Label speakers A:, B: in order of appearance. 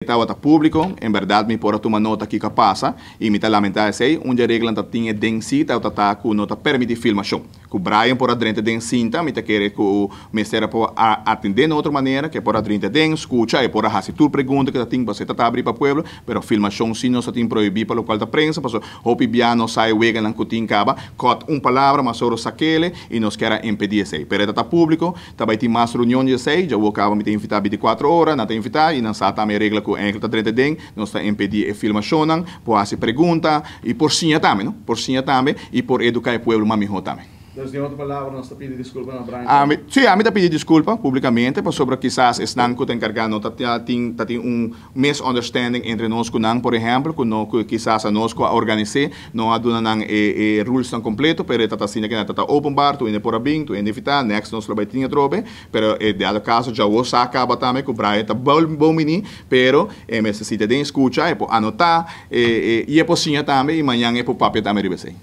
A: Estava público, em verdade, me pôr uma nota aqui que passa, e me está lamentando sei, onde a regra não tinha densita, ou tá com nota permite filmação. Que o Brian por adrente densita, me tá querer que o mestre por atender de outra maneira, que por adrente den, escuta, e por a fazer tudo pergunta que tem para você tá abrir para o pueblo, pero filmação sim não se tem proibir para o local da prensa, porque o pibiano sai wega não cutin caba, cot palavra, mas só saquele e nos quer impedir sei. Pero tá público, tá vai ter mais reuniões sei, já o acaba me tem invitar 24 horas, não tem invitar e não sabe também regra que enkel tá drente den, nos está impedir a filmação, por fazer pergunta e por sinha também, não? Por sinha também e por educar o pueblo mamiho também.
B: Dus de outra palavra, nós pedimos desculpa na Brian.
A: Sim, a mim está pedindo desculpa publicamente, por sobre quizás estão que encargando, tem misunderstanding entre nós com por exemplo, que quizás a nós organizar, não há dona rules tão completo, pero está assim que está open bar, tu indo por a bing, tu indo evitar, next nós vai tinha trobe, pero de cada caso já o acaba também que o Brian está bom mini, pero necessita de escutar, é por anotar, e é por sim também e amanhã é por papel também receber.